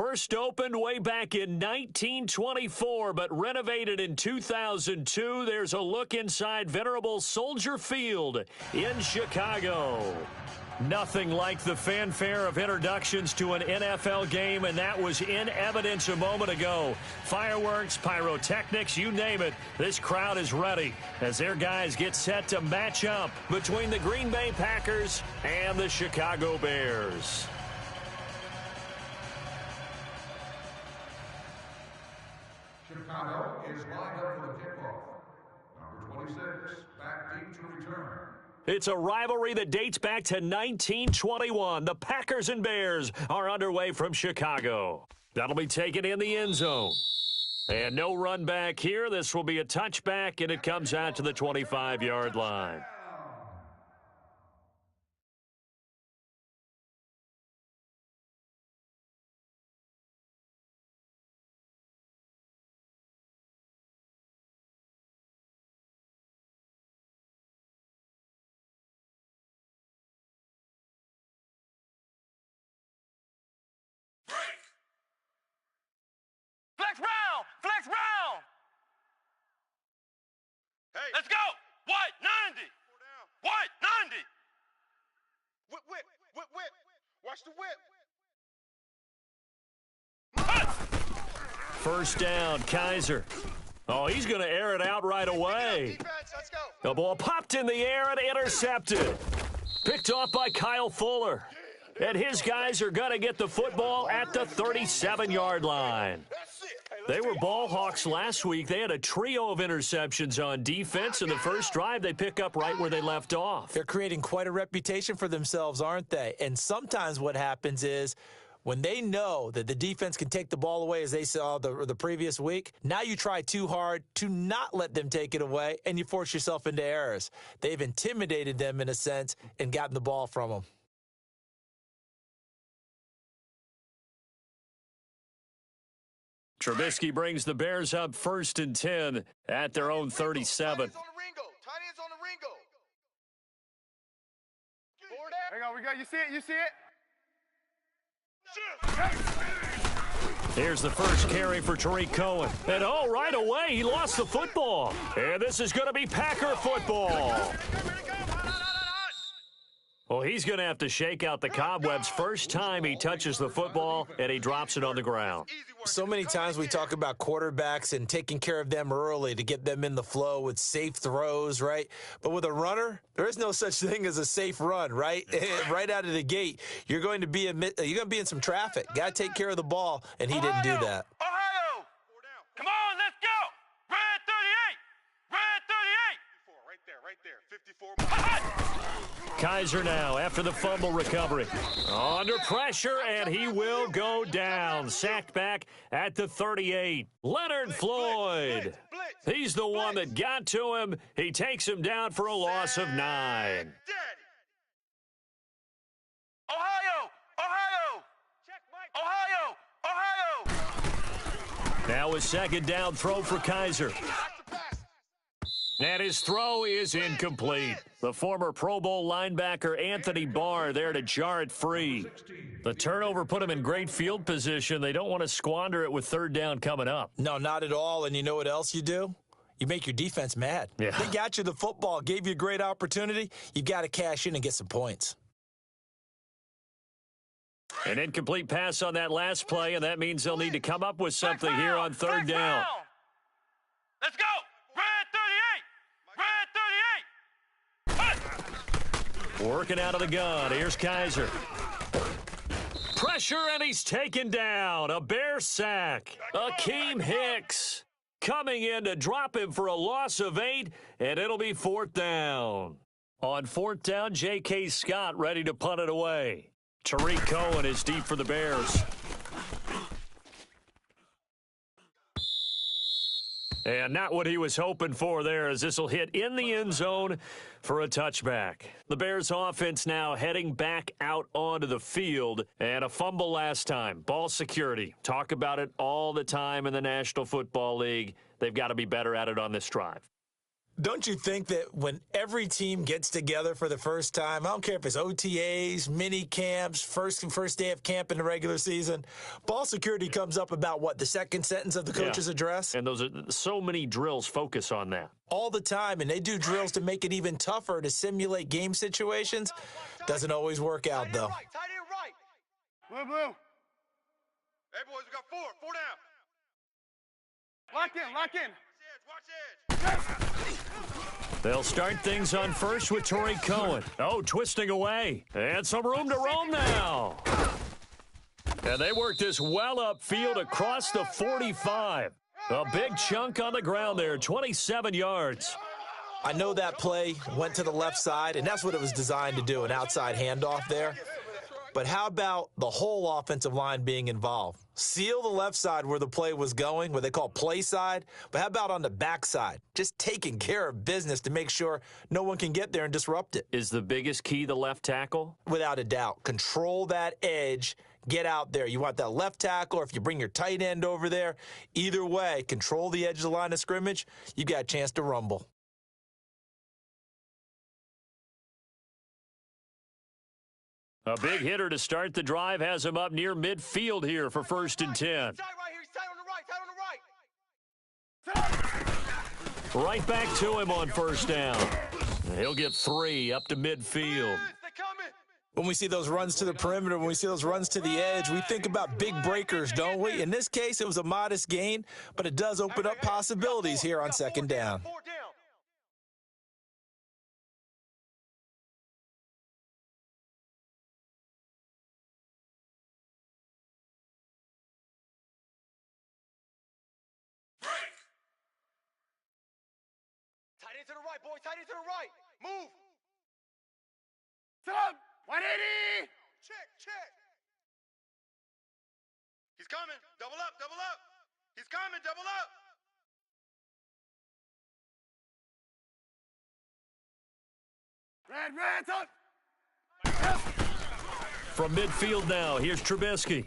First opened way back in 1924, but renovated in 2002. There's a look inside venerable Soldier Field in Chicago. Nothing like the fanfare of introductions to an NFL game, and that was in evidence a moment ago. Fireworks, pyrotechnics, you name it. This crowd is ready as their guys get set to match up between the Green Bay Packers and the Chicago Bears. Chicago is lined up for the kickoff. Number 26, back deep to return. It's a rivalry that dates back to 1921. The Packers and Bears are underway from Chicago. That'll be taken in the end zone. And no run back here. This will be a touchback, and it comes out to the 25-yard line. Flex round. Hey. Let's go. What? 90. What? 90. Whip. Watch the whip. First down, Kaiser. Oh, he's going to air it out right away. Let's go. The ball popped in the air and intercepted. Picked off by Kyle Fuller. And his guys are going to get the football at the 37-yard line. They were ball hawks last week. They had a trio of interceptions on defense. In the first drive, they pick up right where they left off. They're creating quite a reputation for themselves, aren't they? And sometimes what happens is when they know that the defense can take the ball away, as they saw the previous week, now you try too hard to not let them take it away, and you force yourself into errors. They've intimidated them in a sense and gotten the ball from them. Trubisky brings the Bears up 1st and 10 at their own 37. Tight ends on the Ringo. There we go. You see it? Here's the first carry for Tariq Cohen. And right away, he lost the football. And this is going to be Packer football. Well, he's going to have to shake out the cobwebs first time he touches the football, and he drops it on the ground. So many times we talk about quarterbacks and taking care of them early to get them in the flow with safe throws, right? But with a runner, there is no such thing as a safe run, right? Right out of the gate, you're going to be in some traffic. Got to take care of the ball, and he didn't do that. Ohio! Come on, let's go! Red 38! Right there. 54. Kaiser now after the fumble recovery. Under pressure, and he will go down. Sacked back at the 38. Leonard Floyd. He's the one that got to him. He takes him down for a loss of 9. Ohio! Now a second down throw for Kaiser. And his throw is incomplete. The former Pro Bowl linebacker Anthony Barr there to jar it free. The turnover put him in great field position. They don't want to squander it with 3rd down coming up. No, not at all. And you know what else you do? You make your defense mad. Yeah. They got you the football, gave you a great opportunity. You've got to cash in and get some points. An incomplete pass on that last play, and that means they'll need to come up with something here on 3rd down. Let's go! Working out of the gun. Here's Kaiser. Pressure, and he's taken down. A Bear sack. Akeem Hicks coming in to drop him for a loss of 8, and it'll be 4th down. On 4th down, J.K. Scott ready to punt it away. Tariq Cohen is deep for the Bears. And not what he was hoping for there, as this will hit in the end zone for a touchback. The Bears offense now heading back out onto the field, and a fumble last time. Ball security. Talk about it all the time in the National Football League. They've got to be better at it on this drive. Don't you think that when every team gets together for the first time, I don't care if it's OTAs, mini camps, first day of camp in the regular season, ball security comes up about what, the second sentence of the coach's address? And those are so many drills focus on that. All the time, and they do drills to make it even tougher to simulate game situations. Doesn't always work out, though. Tight end right. Blue. Hey, boys, we got four down. Lock in. Watch edge. They'll start things on first with Torrey Cohen. Oh, twisting away. And some room to roam now. And they work this well upfield across the 45. A big chunk on the ground there, 27 yards. I know that play went to the left side, and that's what it was designed to do, an outside handoff there. But how about the whole offensive line being involved? Seal the left side where the play was going, what they call play side. But how about on the back side? Just taking care of business to make sure no one can get there and disrupt it. Is the biggest key the left tackle? Without a doubt. Control that edge. Get out there. You want that left tackle, or if you bring your tight end over there, either way, control the edge of the line of scrimmage, you got a chance to rumble. A big hitter to start the drive has him up near midfield here for 1st and 10. Tight on the right. Right back to him on 1st down. He'll get 3 up to midfield. When we see those runs to the perimeter, when we see those runs to the edge, we think about big breakers, don't we? In this case, it was a modest gain, but it does open up possibilities here on 2nd down. Tight end to the right, boys. Tight end to the right. Move. Set up. 180. Check. He's coming. Double up. He's coming. Double up. Red, up. From midfield now, here's Trubisky.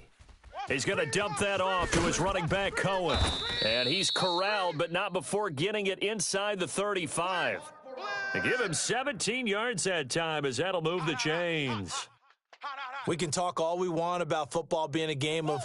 He's going to dump that off to his running back, Cohen. And he's corralled, but not before getting it inside the 35. They give him 17 yards that time, as that'll move the chains. We can talk all we want about football being a game of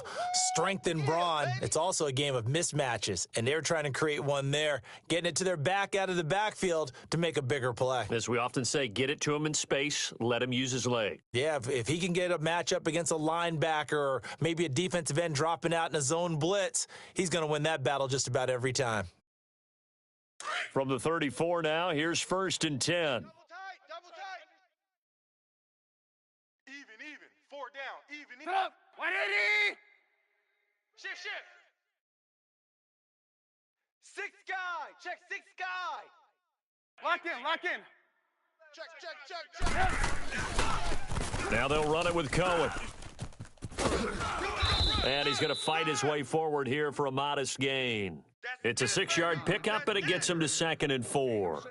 strength and brawn. It's also a game of mismatches, and they're trying to create one there, getting it to their back out of the backfield to make a bigger play. As we often say, get it to him in space, let him use his leg. Yeah, if he can get a matchup against a linebacker or maybe a defensive end dropping out in a zone blitz, he's going to win that battle just about every time. From the 34 now, here's 1st and 10. Double tight. Even. 4 down. Even. Set up. 180. Shift. 6 guy. Check 6 guy. Lock in. Check. Now they'll run it with Cohen. And he's going to fight his way forward here for a modest gain. It's a 6-yard pickup, and it gets him to 2nd and 4.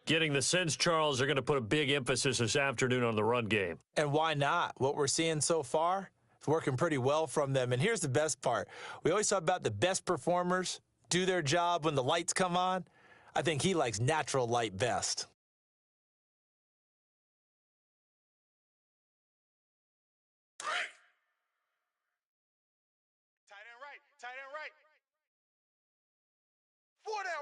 Getting the sense, Charles, they're going to put a big emphasis this afternoon on the run game. And why not? What we're seeing so far is working pretty well from them. And here's the best part. We always talk about the best performers do their job when the lights come on. I think he likes natural light best. Tight end right. 4 down.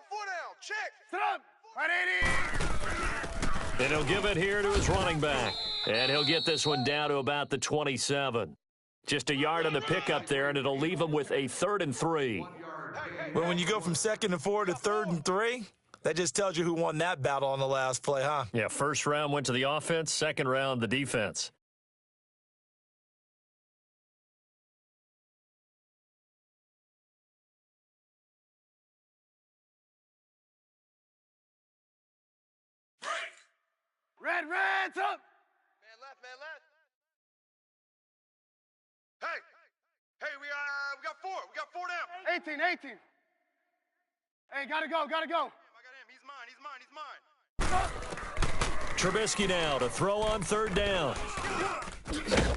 Check. Set up. 180. And he'll give it here to his running back. And he'll get this one down to about the 27. Just a yard on the pickup there, and it'll leave him with a 3rd and 3. Well, when you go from 2nd and 4 to 3rd and 3, that just tells you who won that battle on the last play, huh? Yeah, 1st round went to the offense, 2nd round the defense. Red, up. Man left. Hey, we got 4. We got 4 down. 18. Hey, gotta go. I got him. He's mine. Trubisky now to throw on 3rd down.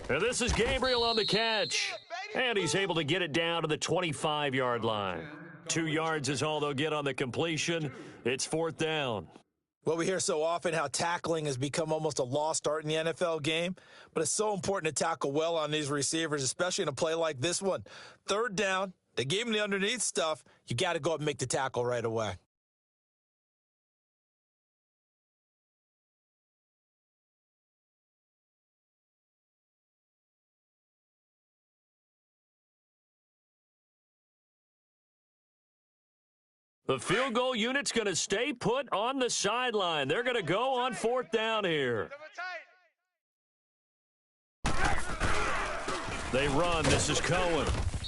And this is Gabriel on the catch. And he's able to get it down to the 25-yard line. 2 yards is all they'll get on the completion. It's 4th down. Well, we hear so often how tackling has become almost a lost art in the NFL game, but it's so important to tackle well on these receivers, especially in a play like this one. 3rd down, they gave him the underneath stuff. You got to go up and make the tackle right away. The field goal unit's going to stay put on the sideline. They're going to go on 4th down here. They run. This is Cohen.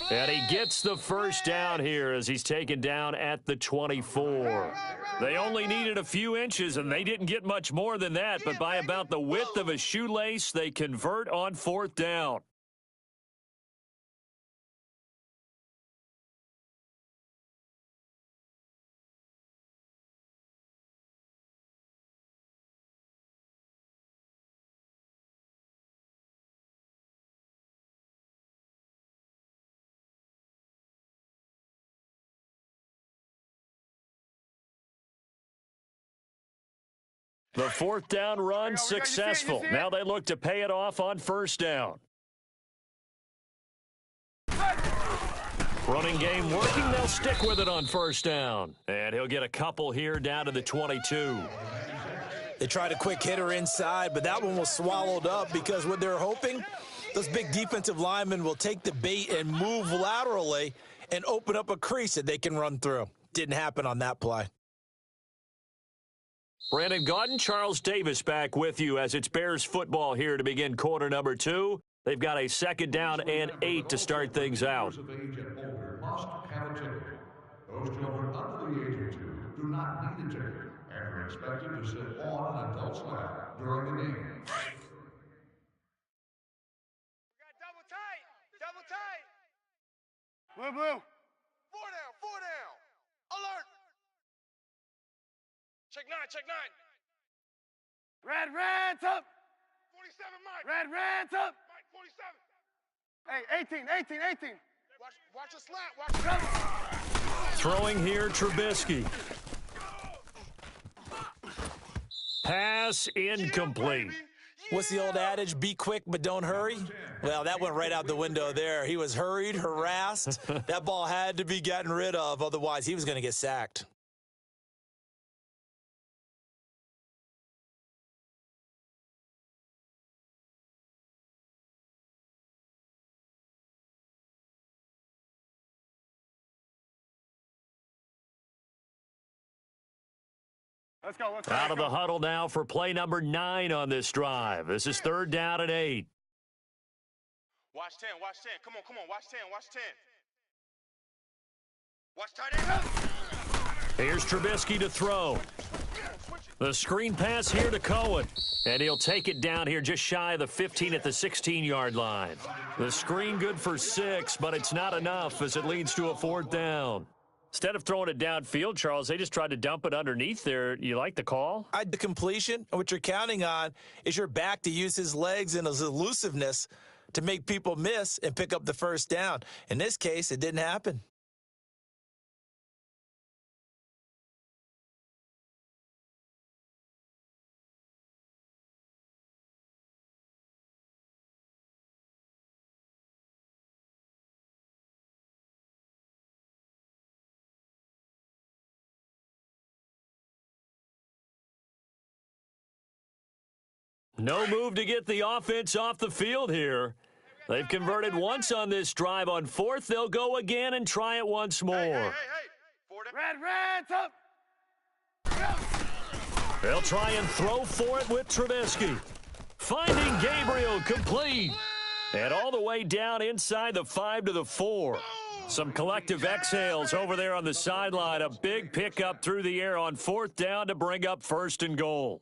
And he gets the 1st down here as he's taken down at the 24. They only needed a few inches, and they didn't get much more than that. But by about the width of a shoelace, they convert on 4th down. The 4th down run successful. Now they look to pay it off on 1st down. Running game working. They'll stick with it on 1st down. And he'll get a couple here down to the 22. They tried a quick hitter inside, but that one was swallowed up because what they're hoping, those big defensive linemen will take the bait and move laterally and open up a crease that they can run through. Didn't happen on that play. Brandon Gaudin, Charles Davis back with you as it's Bears football here to begin quarter number 2. They've got a 2nd down and 8 to start things out. Those of age and older must have a ticket. Those children under the age of 2 do not need a ticket and are expected to sit on an adult's lap during the game. We got double tight. Double tight. Blue, blue. 4 down. 4 down. Alert. Check 9. Check 9. Red, red's up. 47, Mike. Red, red's up. Mike, 47. Hey, 18. Watch a slat. Watch a slat. Throwing here, Trubisky. Pass incomplete. What's the old adage, be quick but don't hurry? Well, that went right out the window there. He was hurried, harassed. That ball had to be gotten rid of, otherwise he was going to get sacked. Let's go. Out of the huddle now for play number 9 on this drive. This is 3rd down and 8. Watch 10. Watch 10. Come on. Watch 10. Watch 10. Watch tight end. Here's Trubisky to throw. The screen pass here to Cohen. And he'll take it down here just shy of the 15 at the 16-yard line. The screen good for 6, but it's not enough as it leads to a 4th down. Instead of throwing it downfield, Charles, they just tried to dump it underneath there. You like the call? The completion, and what you're counting on is your back to use his legs and his elusiveness to make people miss and pick up the 1st down. In this case, it didn't happen. No move to get the offense off the field here. They've converted once on this drive. On 4th, they'll go again and try it once more. Hey. Red's up. They'll try and throw for it with Trubisky. Finding Gabriel complete. And all the way down inside the 5 to the 4. Some collective exhales over there on the sideline. A big pickup through the air on 4th down to bring up 1st and goal.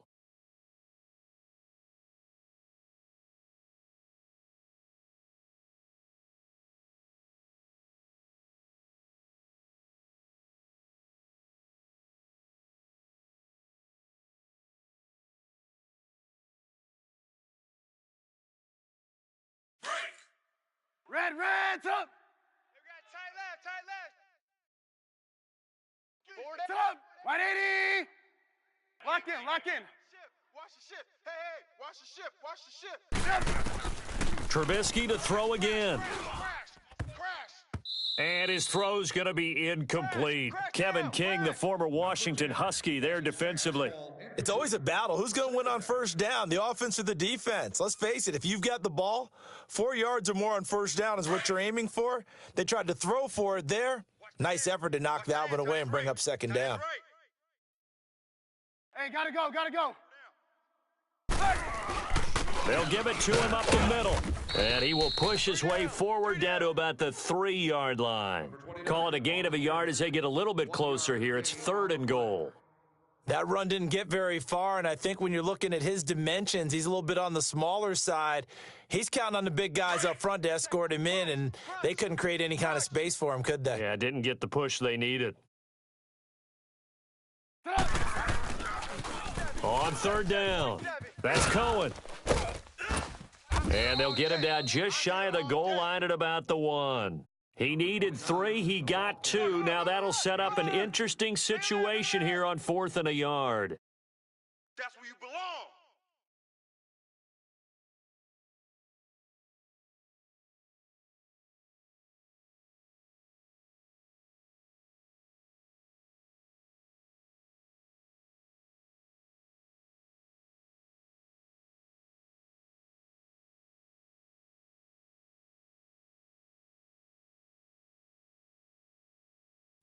Red's up. Tight left. 180. Lock in, lock in. Watch the ship. Hey, hey, watch the ship, watch the ship. Trubisky to throw again. Crash. And his throw's going to be incomplete. Kevin King, the former Washington Husky, there defensively. It's always a battle. Who's going to win on first down, the offense or the defense? Let's face it, if you've got the ball, 4 yards or more on first down is what you're aiming for. They tried to throw for it there. Nice effort to knock that one away and bring up second down. Hey, gotta go, gotta go. They'll give it to him up the middle. And he will push his way forward down to about the 3-yard line. Call it a gain of a yard as they get a little bit closer here. It's 3rd and goal. That run didn't get very far, and I think when you're looking at his dimensions, he's a little bit on the smaller side. He's counting on the big guys up front to escort him in, and they couldn't create any kind of space for him, could they? Yeah, didn't get the push they needed. On 3rd down, that's Cohen. And they'll get him down just shy of the goal line at about the 1. He needed 3, he got 2. Now that'll set up an interesting situation here on 4th and a yard. That's where you belong.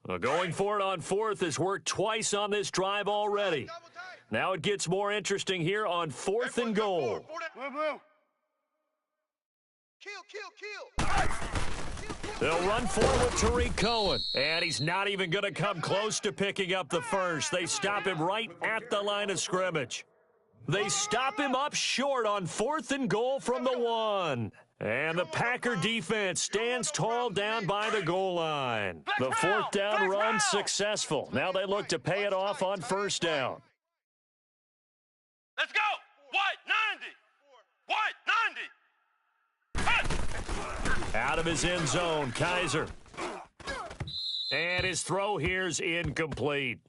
Well, going for it on 4th has worked twice on this drive already. Now it gets more interesting here on 4th and goal. Blue, blue. Kill. They'll run forward with Tariq Cohen. And he's not even going to come close to picking up the first. They stop him right at the line of scrimmage. They stop him up short on 4th and goal from the 1. And the Packer defense stands tall down by the goal line. The 4th down run successful. Now they look to pay it off on 1st down. Let's go. White 90. Out of his end zone, Kaiser. And his throw here's incomplete.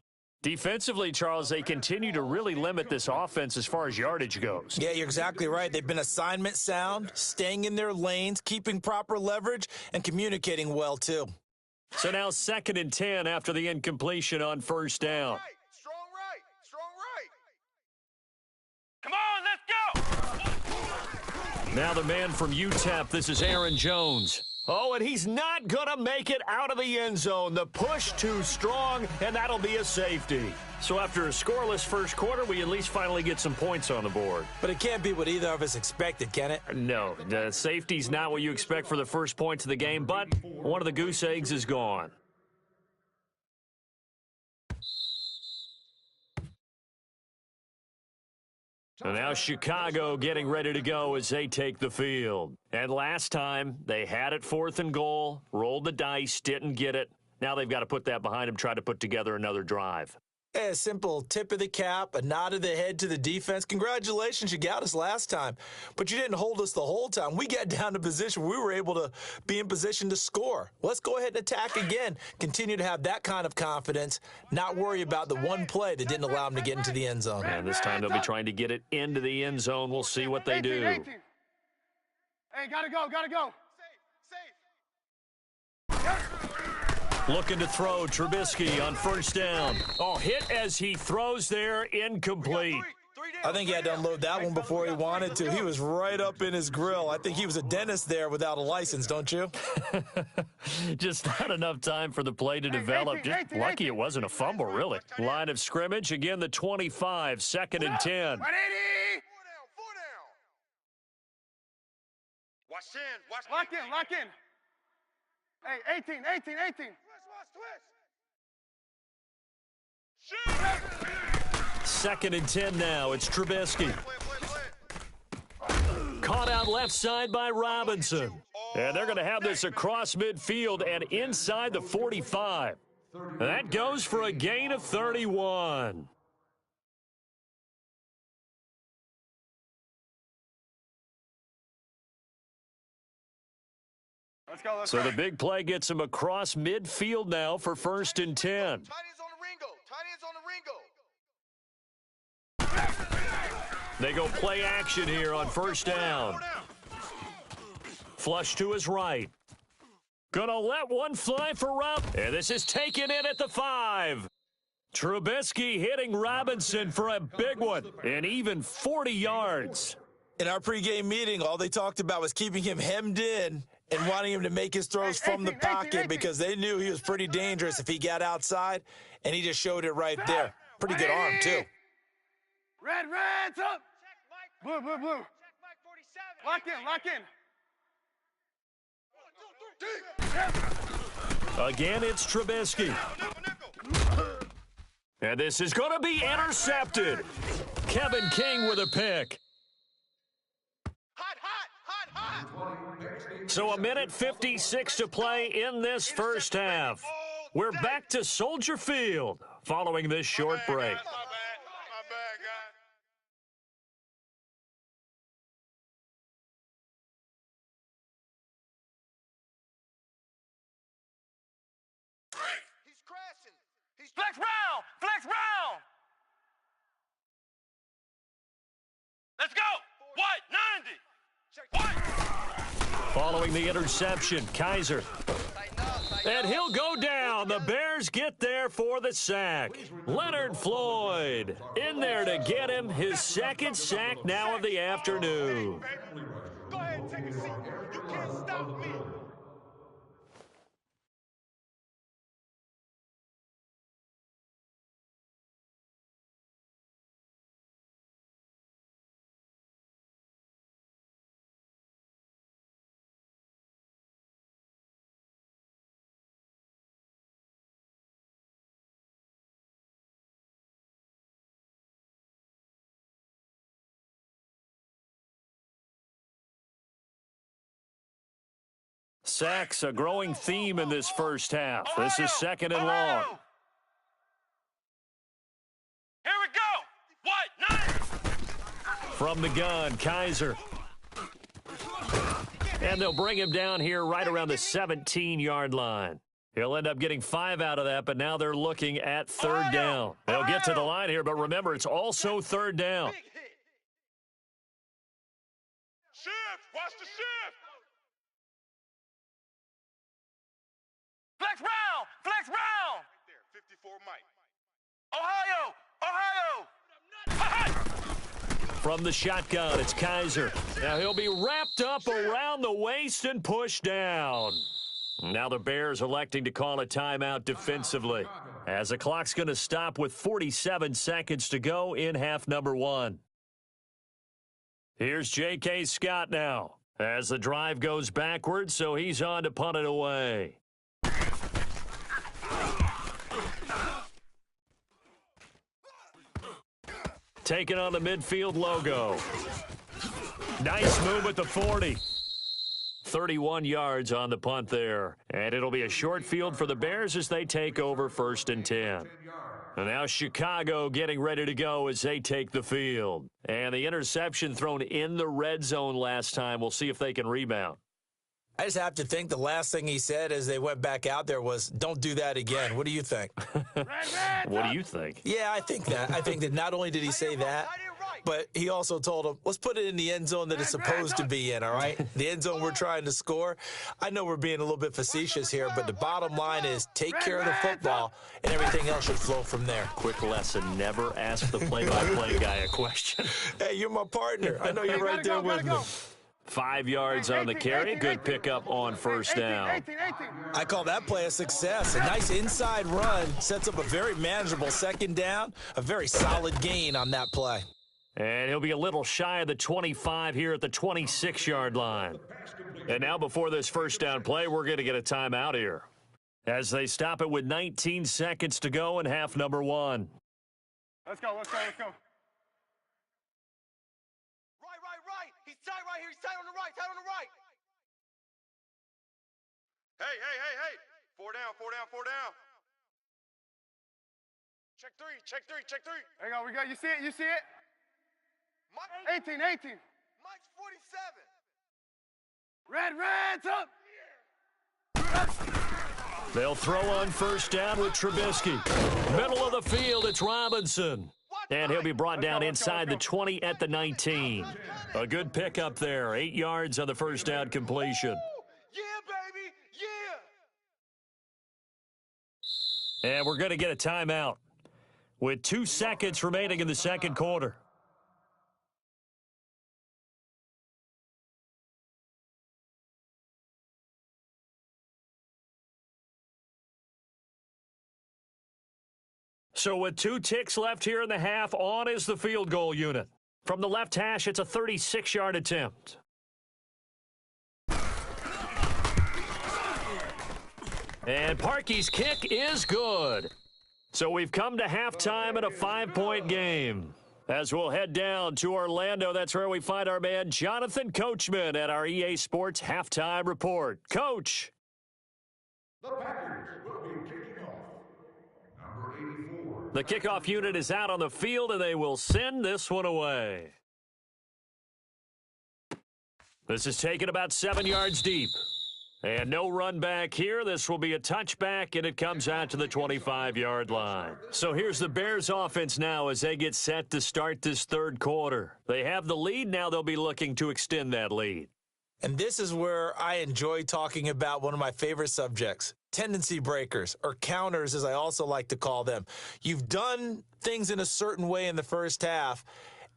Defensively, Charles, they continue to really limit this offense as far as yardage goes. Yeah, you're exactly right. They've been assignment sound, staying in their lanes, keeping proper leverage, and communicating well, too. So now 2nd and 10 after the incompletion on 1st down. Strong right. Come on, let's go. Now the man from UTEP, this is Aaron Jones. Oh, and he's not going to make it out of the end zone. The push too strong, and that'll be a safety. So after a scoreless first quarter, we at least finally get some points on the board. But it can't be what either of us expected, can it? No, the safety's not what you expect for the first points of the game, but one of the goose eggs is gone. So now Chicago getting ready to go as they take the field. And last time, they had it 4th and goal, rolled the dice, didn't get it. Now they've got to put that behind them, try to put together another drive. A simple tip of the cap, a nod of the head to the defense. Congratulations, you got us last time. But you didn't hold us the whole time. We got down to position. We were able to be in position to score. Let's go ahead and attack again. Continue to have that kind of confidence, not worry about the one play that didn't allow them to get into the end zone. And this time they'll be trying to get it into the end zone. We'll see what they do. 18. Hey, gotta go, gotta go. Looking to throw, Trubisky on 1st down. Oh, hit as he throws there, incomplete. I think he had to unload that one before he wanted to. He was right up in his grill. I think he was a dentist there without a license, don't you? Just not enough time for the play to develop. Just lucky it wasn't a fumble, really. Line of scrimmage, again the 25, 2nd and 10. 180. 4 down. Watch in. Lock in, lock in. Hey, 18. Shoot. 2nd and 10 now. It's Trubisky. Caught out left side by Robinson. And they're going to have this across midfield and inside the 45. That goes for a gain of 31. Let's go, let's So go. the big play gets him across midfield now for 1st and 10. Tight ends on the ring. Bingo. They go play action here on first down. Flush to his right. Gonna let one fly for Rob. And this is taken in at the 5. Trubisky hitting Robinson for a big one. And even 40 yards. In our pregame meeting, all they talked about was keeping him hemmed in and wanting him to make his throws from the pocket because they knew he was pretty dangerous if he got outside, and he just showed it right there. Pretty good arm, too. Reds up. Blue. Lock in. Again, it's Trubisky. And this is going to be intercepted. Kevin King with a pick. Hot. So a minute 56 to play in this first half. We're back to Soldier Field following this short break. My bad, guy. He's crashing. He's Flex round. Let's go. What? 90. Following the interception, Kaiser. And he'll go down. The Bears get there for the sack. Leonard Floyd in there to get him his second sack now of the afternoon. Go ahead and take a seat. You can't stop me. Sacks, a growing theme in this first half. This is second and long. Here we go. What? 90. From the gun, Kaiser. And they'll bring him down here right around the 17-yard line. He'll end up getting 5 out of that, but now they're looking at third down. They'll get to the line here, but remember, it's also third down. Shift. Watch the shift. Flex round. Right there. 54 Mike. Ohio. From the shotgun, it's Kaiser. Now he'll be wrapped up around the waist and pushed down. Now the Bears electing to call a timeout defensively, as the clock's going to stop with 47 seconds to go in half number 1. Here's J.K. Scott now, as the drive goes backwards, so he's on to punt it away. Taking on the midfield logo. Nice move at the 40. 31 yards on the punt there. And it'll be a short field for the Bears as they take over first and 10. And now Chicago getting ready to go as they take the field. And the interception thrown in the red zone last time. We'll see if they can rebound. I just have to think the last thing he said as they went back out there was, don't do that again. What do you think? What do you think? Yeah, I think that. I think that not only did he say that, but he also told him, let's put it in the end zone that it's supposed to be in, all right? The end zone we're trying to score. I know we're being a little bit facetious here, but the bottom line is take care of the football, and everything else should flow from there. Quick lesson, never ask the play-by-play guy a question. Hey, you're my partner. I know you're right there with me. 5 yards on the carry. Good pickup on first down. I call that play a success. A nice inside run sets up a very manageable second down. A very solid gain on that play. And he'll be a little shy of the 25 here at the 26-yard line. And now before this first down play, we're going to get a timeout here, as they stop it with 19 seconds to go in half number 1. Let's go. Right. He's tight right here. He's tight on the right. Hey. 4 down. Check three. There you go. We got. You see it? Mike, 18. Mike's 47. Reds up. They'll throw on first down with Trubisky. Middle of the field, it's Robinson. And he'll be brought down inside the 20 at the 19. A good pickup there. 8 yards on the first down completion. Yeah, baby, yeah. And we're going to get a timeout with 2 seconds remaining in the second quarter. So with 2 ticks left here in the half, on is the field goal unit. From the left hash, it's a 36-yard attempt. And Parkey's kick is good. So we've come to halftime in a 5-point game. As we'll head down to Orlando, that's where we find our man Jonathan Coachman at our EA Sports Halftime Report. Coach. The Packers will be kicking off. Number 84. The kickoff unit is out on the field, and they will send this one away. This is taken about 7 yards deep. And no run back here. This will be a touchback, and it comes out to the 25-yard line. So here's the Bears offense now as they get set to start this third quarter. They have the lead. Now they'll be looking to extend that lead. And this is where I enjoy talking about one of my favorite subjects, tendency breakers, or counters, as I also like to call them. You've done things in a certain way in the first half,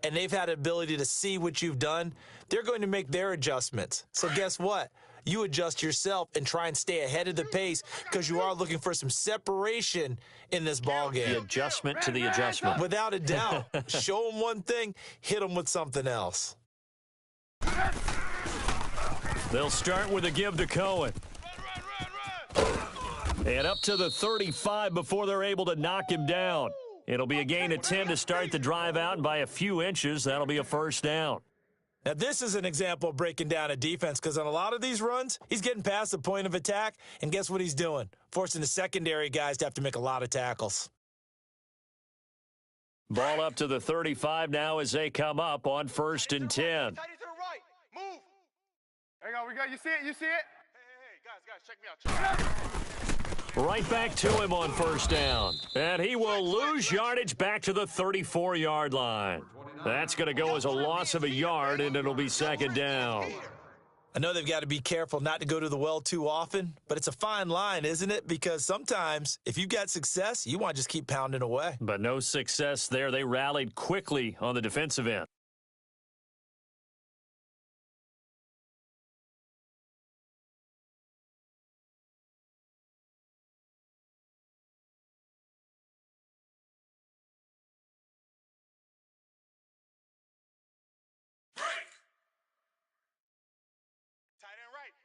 and they've had the ability to see what you've done. They're going to make their adjustments. So guess what? You adjust yourself and try and stay ahead of the pace because you are looking for some separation in this ball game. The adjustment to the adjustment. Without a doubt. Show them one thing, hit them with something else. They'll start with a give to Cohen. And up to the 35 before they're able to knock him down. It'll be a gain of 10 to start the drive out, and by a few inches, that'll be a first down. Now, this is an example of breaking down a defense because on a lot of these runs, he's getting past the point of attack, and guess what he's doing? Forcing the secondary guys to have to make a lot of tackles. Ball up to the 35 now as they come up on 1st and 10. Tight to the right. Move. There you go. We got. You see it? You see it? Hey, guys, check me out. Check me out. Right back to him on first down. And he will lose yardage back to the 34-yard line. That's going to go as a loss of a yard, and it'll be second down. I know they've got to be careful not to go to the well too often, but it's a fine line, isn't it? Because sometimes if you've got success, you want to just keep pounding away. But no success there. They rallied quickly on the defensive end.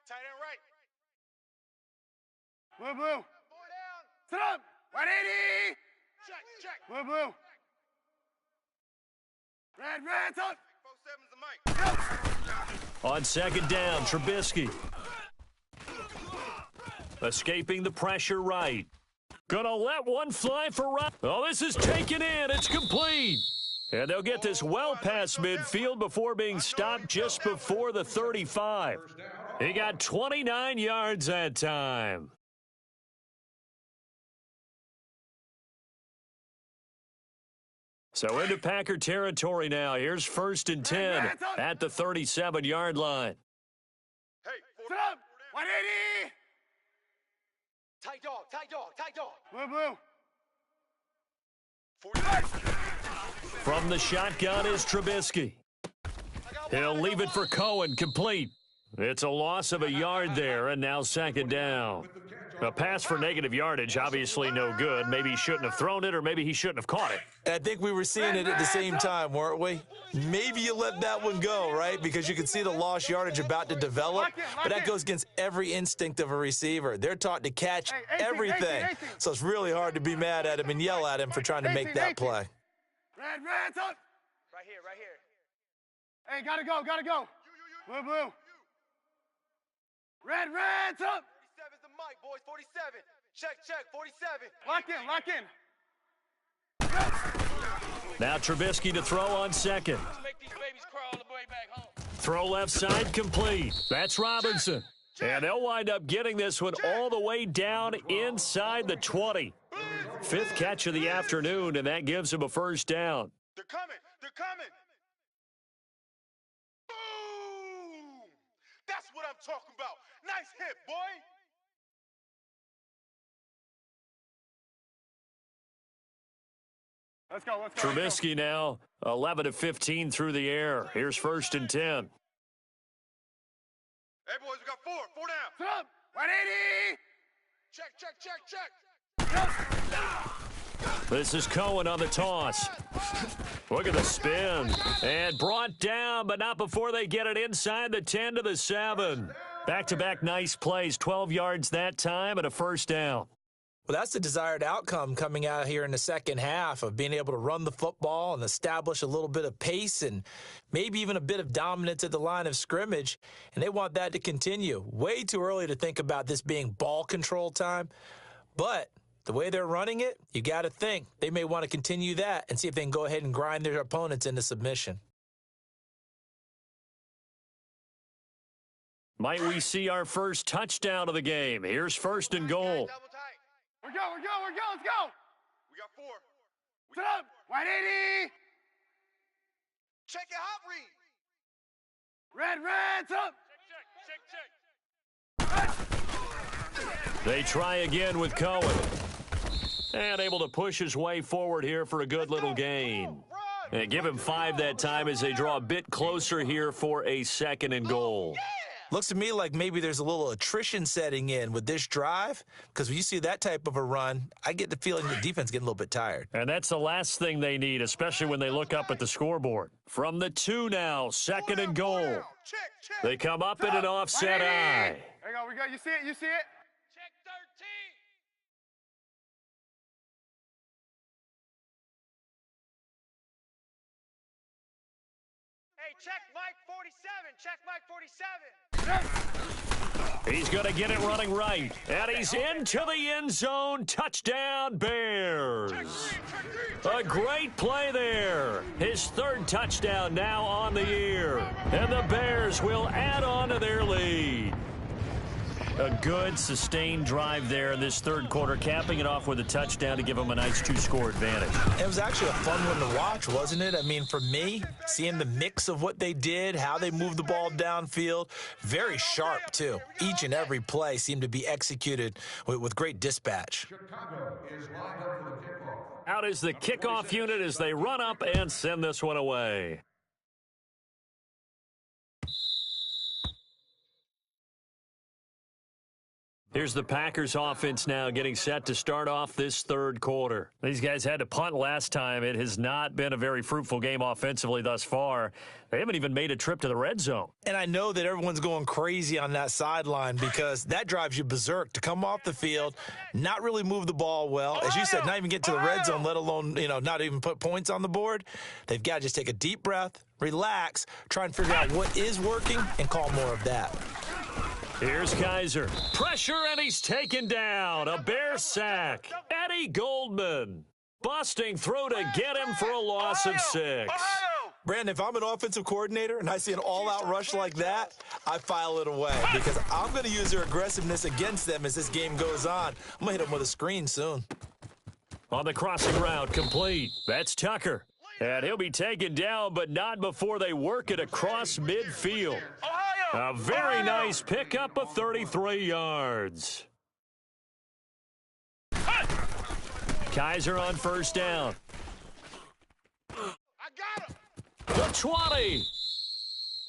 Tight end right. Blue, blue. Boy down. Sit up. 180. Check. Blue, blue. Red, up. 4-7's the mic. On second down, Trubisky. Escaping the pressure right. Gonna let one fly for right. Oh, this is taken in. It's complete. And they'll get this well past midfield before being stopped just before the 35. He got 29 yards that time. So into Packer territory now. Here's 1st and 10 at the 37-yard line. Hey, Sit up. 180. Tight dog. Blue, blue. 40. From the shotgun is Trubisky. He'll leave it for Cohen, complete. It's a loss of a yard there, and now second down. A pass for negative yardage, obviously no good. Maybe he shouldn't have thrown it, or maybe he shouldn't have caught it. I think we were seeing it at the same time, weren't we? Maybe you let that one go, right? Because you can see the lost yardage about to develop. But that goes against every instinct of a receiver. They're taught to catch everything. So it's really hard to be mad at him and yell at him for trying to make that play. Red, up. Right here. Hey, gotta go. Blue, blue. Red, up. 47's the mic, boys. 47. Check. 47. Lock in. Now Trubisky to throw on second. Make these babies crawl the way back home. Throw left side complete. That's Robinson. And they'll wind up getting this one all the way down inside the 20. Fifth catch of the afternoon, and that gives him a first down. They're coming. They're coming. Boom! That's what I'm talking about. Nice hit, boy. Let's go, let's go. Trubisky now 11 of 15 through the air. Here's first and 10. Hey, boys, we got four down. Up, 180. Check. This is Cohen on the toss. Look at the spin. And brought down, but not before they get it inside the 10 to the 7. Back-to-back nice plays, 12 yards that time and a first down. Well, that's the desired outcome coming out here in the second half of being able to run the football and establish a little bit of pace and maybe even a bit of dominance at the line of scrimmage. And they want that to continue. Way too early to think about this being ball control time. But the way they're running it, you got to think they may want to continue that and see if they can go ahead and grind their opponents into submission. Might we see our first touchdown of the game? Here's first and goal. We're go, let's go. We got four. Sit up, 180. Check it, hot read. Red, up. Check. They try again with Cohen. And able to push his way forward here for a good little gain. And give him 5 that time as they draw a bit closer here for a second and goal. Looks to me like maybe there's a little attrition setting in with this drive, because when you see that type of a run, I get the feeling the defense getting a little bit tired. And that's the last thing they need, especially when they look up at the scoreboard. From the 2 now, second and goal. Check. They come up in an offset eye. There we go. You see it? Check 13. Hey, check Mike 47. Check Mike 47. He's going to get it running right. And he's into the end zone. Touchdown, Bears. A great play there. His third touchdown now on the year. And the Bears will add on to their lead. A good, sustained drive there in this third quarter, capping it off with a touchdown to give them a nice 2-score advantage. It was actually a fun one to watch, wasn't it? I mean, for me, seeing the mix of what they did, how they moved the ball downfield, very sharp, too. Each and every play seemed to be executed with great dispatch. Chicago is lined up for the kickoff. Out is the kickoff unit as they run up and send this one away. Here's the Packers offense now getting set to start off this third quarter. These guys had to punt last time. It has not been a very fruitful game offensively thus far. They haven't even made a trip to the red zone. And I know that everyone's going crazy on that sideline because that drives you berserk to come off the field, not really move the ball well. As you said, not even get to the red zone, let alone, not even put points on the board. They've got to just take a deep breath, relax, try and figure out what is working and call more of that. Here's Kaiser. Pressure, and he's taken down. A Bear sack. Eddie Goldman busting through to get him for a loss of 6. Brandon, if I'm an offensive coordinator and I see an all-out rush like that, I file it away because I'm going to use their aggressiveness against them as this game goes on. I'm going to hit them with a screen soon. On the crossing route, complete. That's Tucker. And he'll be taken down, but not before they work it across midfield. A very nice pickup of 33 yards. Kaiser on first down. I got him. The 20.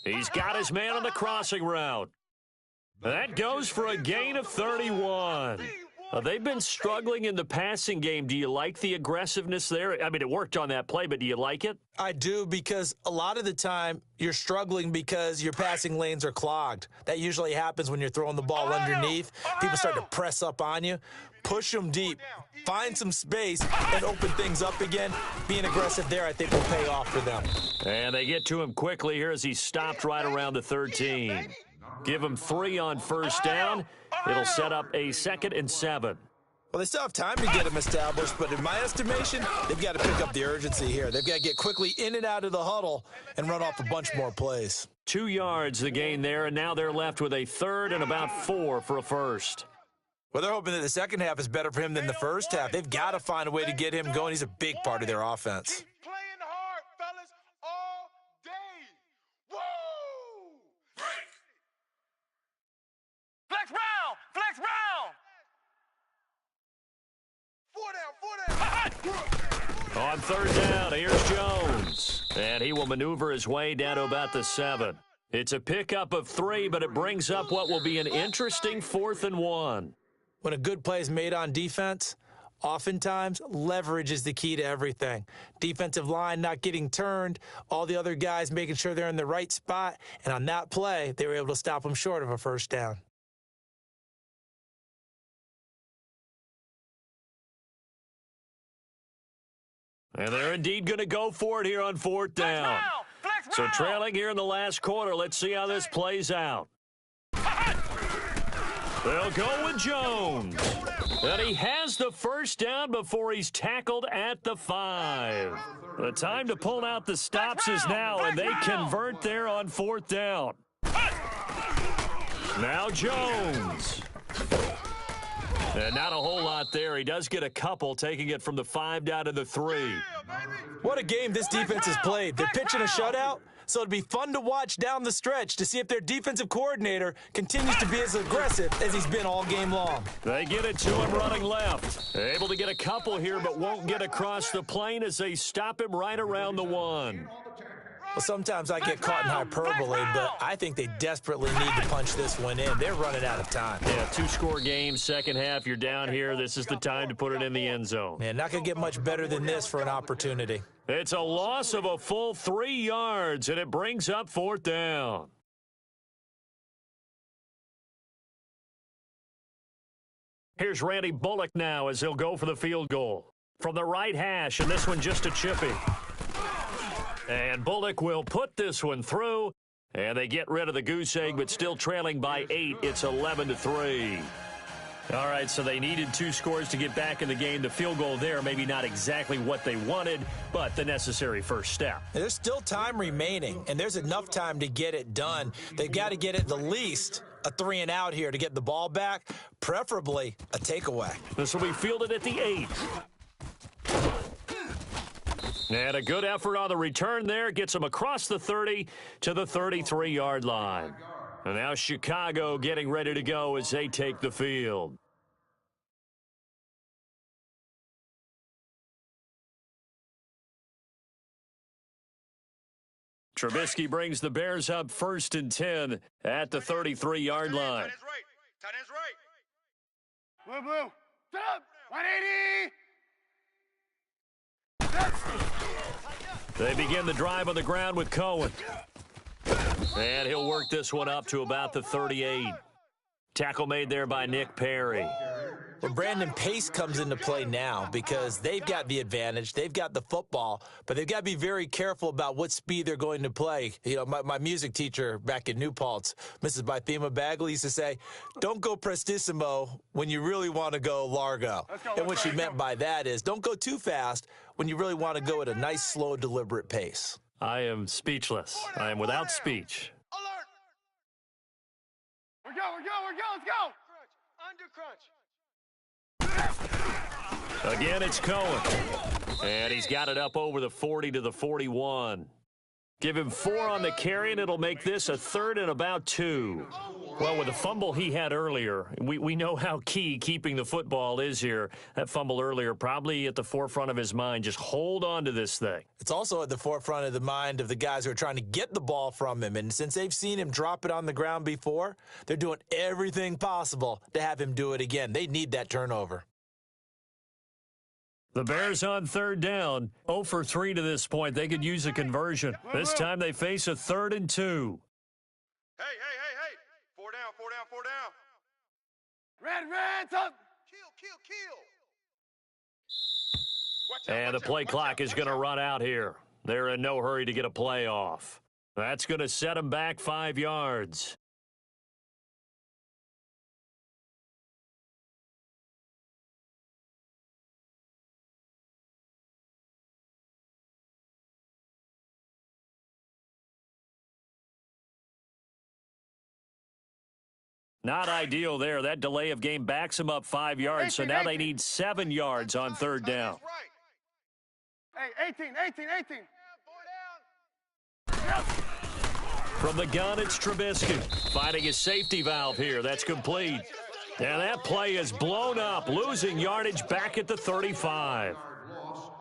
He's got his man on the crossing route. That goes for a gain of 31. They've been struggling in the passing game. Do you like the aggressiveness there? I mean, it worked on that play, but do you like it? I do, because a lot of the time you're struggling because your passing lanes are clogged. That usually happens when you're throwing the ball underneath. People start to press up on you. Push them deep. Find some space and open things up again. Being aggressive there, I think, will pay off for them. And they get to him quickly here as he stopped right around the 13. Give him 3 on first down. It'll set up a 2nd and 7. Well, they still have time to get them established, but in my estimation, they've got to pick up the urgency here. They've got to get quickly in and out of the huddle and run off a bunch more plays. 2 yards the gain there, and now they're left with a third and about 4 for a first. Well, they're hoping that the second half is better for him than the first half. They've got to find a way to get him going. He's a big part of their offense. Keep playing hard, fellas, all day. Woo! Flex round! Flex round! 4 down! 4 down! On third down, here's Jones. And he will maneuver his way down to about the 7. It's a pickup of 3, but it brings up what will be an interesting 4th and 1. When a good play is made on defense, oftentimes leverage is the key to everything. Defensive line not getting turned, all the other guys making sure they're in the right spot, and on that play, they were able to stop them short of a first down. And they're indeed going to go for it here on 4th down. So trailing here in the last quarter, let's see how this plays out. They'll go with Jones. And he has the first down before he's tackled at the 5. The time to pull out the stops is now, and they convert there on 4th down. Now Jones. And not a whole lot there. He does get a couple, taking it from the 5 down to the 3. What a game this defense has played. They're pitching a shutout, so it'll be fun to watch down the stretch to see if their defensive coordinator continues to be as aggressive as he's been all game long. They get it to him running left. Able to get a couple here, but won't get across the plane as they stop him right around the 1. Well, sometimes I get caught in hyperbole, but I think they desperately need to punch this one in. They're running out of time. Yeah, 2-score game, second half, you're down here. This is the time to put it in the end zone. Man, not going to get much better than this for an opportunity. It's a loss of a full 3 yards, and it brings up 4th down. Here's Randy Bullock now as he'll go for the field goal. From the right hash, and this one just a chippy. And Bullock will put this one through, and they get rid of the goose egg, but still trailing by 8. It's 11-3. All right, so they needed 2 scores to get back in the game. The field goal there, maybe not exactly what they wanted, but the necessary first step. There's still time remaining, and there's enough time to get it done. They've got to get at the least a 3 and out here to get the ball back, preferably a takeaway. This will be fielded at the 8. And a good effort on the return there. Gets him across the 30 to the 33-yard line. And now Chicago getting ready to go as they take the field. Trubisky brings the Bears up 1st and 10 at the 33-yard line. Tight end's right. Blue, blue. Stop. 180. They begin the drive on the ground with Cohen. And he'll work this one up to about the 38. Tackle made there by Nick Perry. Well, Brandon, pace comes into play now because they've got the advantage. They've got the football, but they've got to be very careful about what speed they're going to play. You know, my music teacher back in New Paltz, Mrs. Bythema Bagley, used to say, don't go prestissimo when you really want to go largo. And what she meant by that is don't go too fast when you really want to go at a nice, slow, deliberate pace. I am speechless. I am without speech. Alert. We're go. Let's go. Crunch. Under crunch. Again, it's Cohen. And he's got it up over the 40 to the 41. Give him 4 on the carry, and it'll make this a 3rd and about 2. Well, with the fumble he had earlier, we know how key keeping the football is here. That fumble earlier probably at the forefront of his mind. Just hold on to this thing. It's also at the forefront of the mind of the guys who are trying to get the ball from him. And since they've seen him drop it on the ground before, they're doing everything possible to have him do it again. They need that turnover. The Bears on 3rd down, 0 for 3 to this point. They could use a conversion. This time they face a 3rd and 2. Hey. 4 down. Red, up. Kill. Watch out, And the play clock is going to run out here. They're in no hurry to get a play off. That's going to set them back 5 yards. Not ideal there. That delay of game backs them up 5 yards, so now they need 7 yards on third down. Hey, 18. From the gun, it's Trubisky. Finding his safety valve here. That's complete. And that play is blown up, losing yardage back at the 35.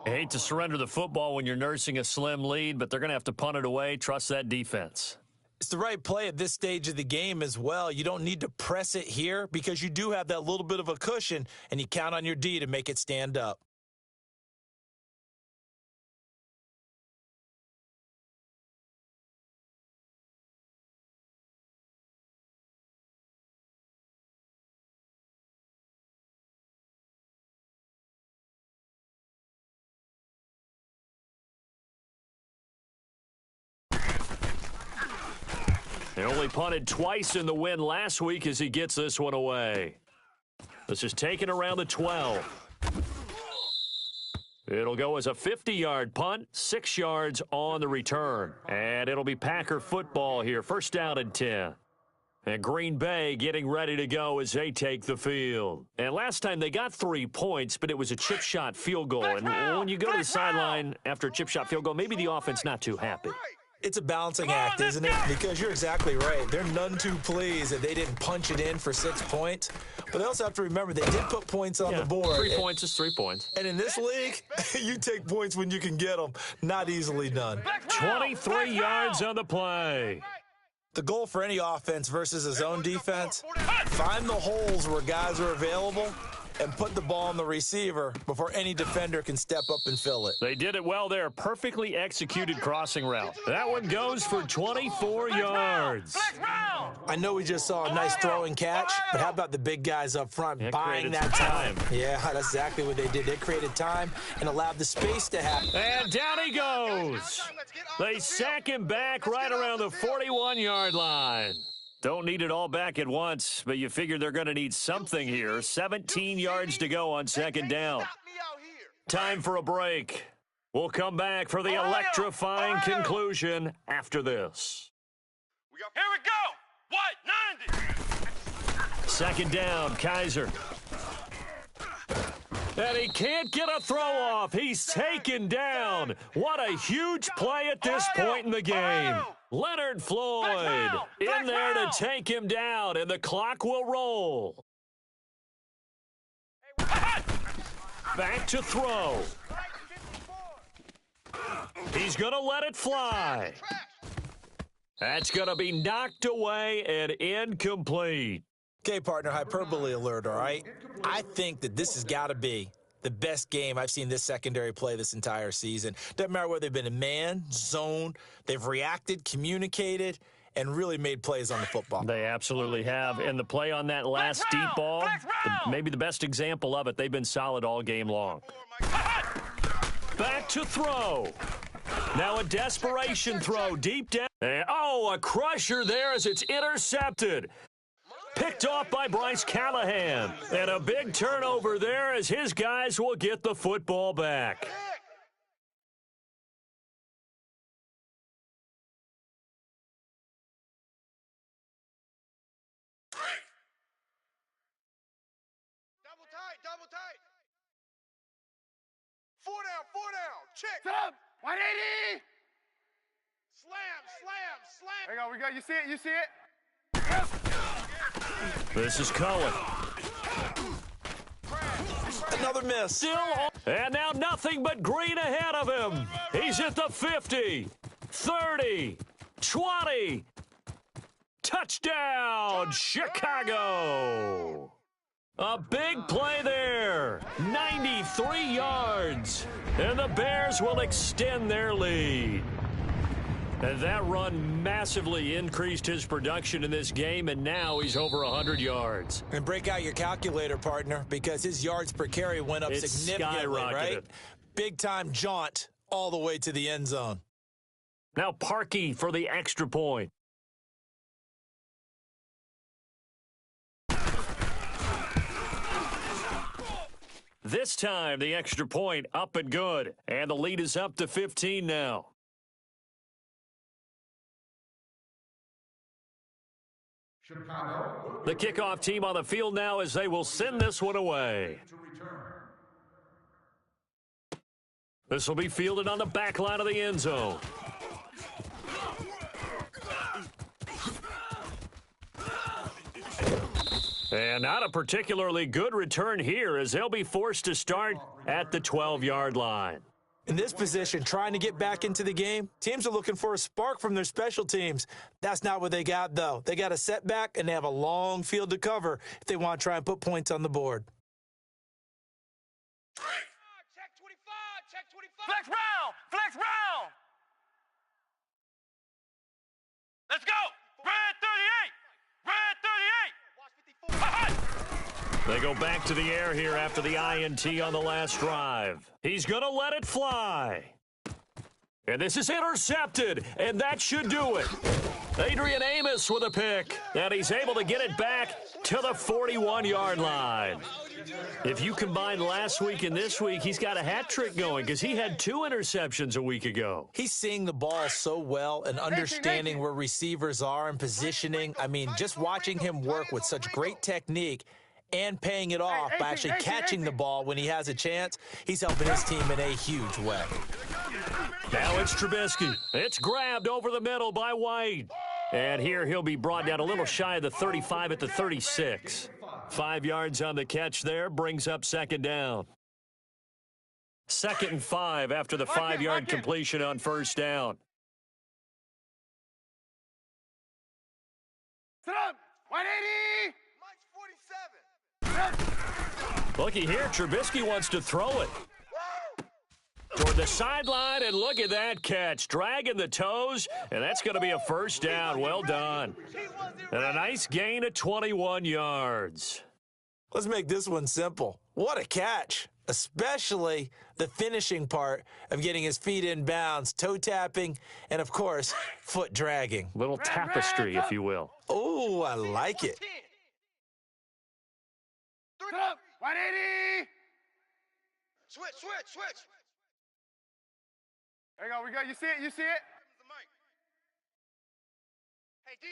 I hate to surrender the football when you're nursing a slim lead, but they're going to have to punt it away. Trust that defense. It's the right play at this stage of the game as well. You don't need to press it here because you do have that little bit of a cushion, and you count on your D to make it stand up. They only punted twice in the win last week as he gets this one away. This is taken around the 12. It'll go as a 50-yard punt, 6 yards on the return. And it'll be Packer football here, first down and 10. And Green Bay getting ready to go as they take the field. And last time they got 3 points, but it was a chip shot field goal. And when you go to the sideline after a chip shot field goal, maybe the offense not too happy. It's a balancing act, isn't it? Because you're exactly right. They're none too pleased that they didn't punch it in for 6 points. But they also have to remember they did put points on the board. 3 points is 3 points. And in this league, you take points when you can get them. Not easily done. 23 yards on the play. The goal for any offense versus a zone defense, find the holes where guys are available and put the ball on the receiver before any defender can step up and fill it. They did it well there. Perfectly executed crossing route. That one goes for 24 yards. I know we just saw a nice throwing catch, but how about the big guys up front buying that time? Yeah, that's exactly what they did. They created time and allowed the space to happen. And down he goes. They sack him back right around the 41-yard line. Don't need it all back at once, but you figure they're going to need something here. 17 yards to go on second down. Time for a break. We'll come back for the electrifying conclusion after this. Here we go. What? 90. Second down, Kaiser. And he can't get a throw off. He's taken down. What a huge play at this point in the game. Leonard Floyd in there to take him down, and the clock will roll. Back to throw. He's going to let it fly. That's going to be knocked away and incomplete. Okay, partner, hyperbole alert, all right? I think that this has got to be the best game I've seen this secondary play this entire season. Doesn't matter whether they've been in man, zone, they've reacted, communicated, and really made plays on the football. They absolutely have. And the play on that last deep ball, maybe the best example of it, they've been solid all game long. Back to throw. Now a desperation throw deep down. Oh, a crusher there as it's intercepted. Picked off by Bryce Callahan. And a big turnover there as his guys will get the football back. Double tight. 4 down. Check. Set up. 180. Slam. There we go. You see it? This is Cohen. Another miss. Still on. And now nothing but green ahead of him. He's at the 50, 30, 20. Touchdown, Chicago. A big play there. 93 yards. And the Bears will extend their lead. And that run massively increased his production in this game, and now he's over 100 yards. And break out your calculator, partner, because his yards per carry went up significantly, right? Big-time jaunt all the way to the end zone. Now Parkey for the extra point. This time, the extra point up and good. And the lead is up to 15 now. Chicago. The kickoff team on the field now as they will send this one away. To return. This will be fielded on the back line of the end zone. And not a particularly good return here as they'll be forced to start at the 12-yard line. In this position, trying to get back into the game, teams are looking for a spark from their special teams. That's not what they got, though. They got a setback, and they have a long field to cover if they want to try and put points on the board. Check 25, check 25. Flex round, flex round. Let's go. Red 38, red 38. They go back to the air here after the INT on the last drive. He's going to let it fly. And this is intercepted, and that should do it. Adrian Amos with a pick, and he's able to get it back to the 41-yard line. If you combine last week and this week, he's got a hat trick going because he had 2 interceptions a week ago. He's seeing the ball so well and understanding where receivers are and positioning. I mean, just watching him work with such great technique and paying it off by actually catching the ball when he has a chance, he's helping his team in a huge way. Now it's Trubisky. It's grabbed over the middle by White. And here he'll be brought down a little shy of the 35 at the 36. 5 yards on the catch there, brings up second down. 2nd and 5 after the 5-yard completion on first down. Sit up. 180. Mike's 47. Looky here, Trubisky wants to throw it. Toward the sideline, and look at that catch. Dragging the toes, and that's going to be a first down. Well done. And a nice gain of 21 yards. Let's make this one simple. What a catch, especially the finishing part of getting his feet in bounds, toe tapping, and, of course, foot dragging. Little tapestry, if you will. Oh, I like it. Sit up. 180. Switch. There you go. We got. You see it? You see it? Hey, D.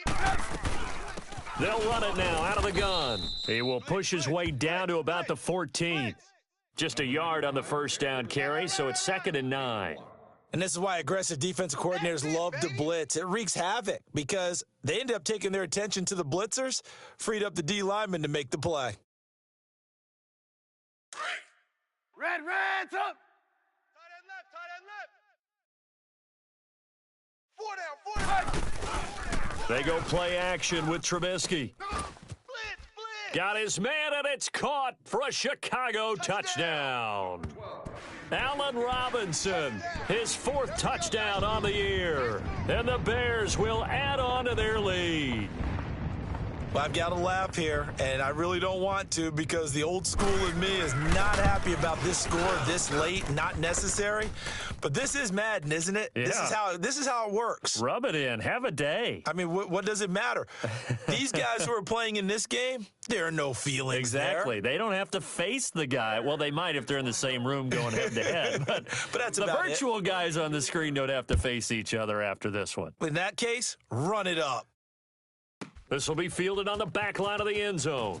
They'll run it now out of the gun. He will push his way down to about the 14. Just a yard on the first down carry, so it's 2nd and 9. And this is why aggressive defensive coordinators love to blitz. It wreaks havoc because they end up taking their attention to the blitzers, freed up the D lineman to make the play. Red, up. Tight end left. 4 down. They go play action with Trubisky. Blitz. Got his man, and it's caught for a Chicago touchdown. Allen Robinson, his 4th touchdown on the year. And the Bears will add on to their lead. Well, I've got to laugh here, and I really don't want to because the old school in me is not happy about this score this late, not necessary. But this is Madden, isn't it? Yeah. This is how it works. Rub it in. Have a day. I mean, what does it matter? These guys who are playing in this game, there are no feelings Exactly. there. They don't have to face the guy. Well, they might if they're in the same room going head-to-head. But that's the about virtual guys on the screen don't have to face each other after this one. In that case, run it up. This will be fielded on the back line of the end zone.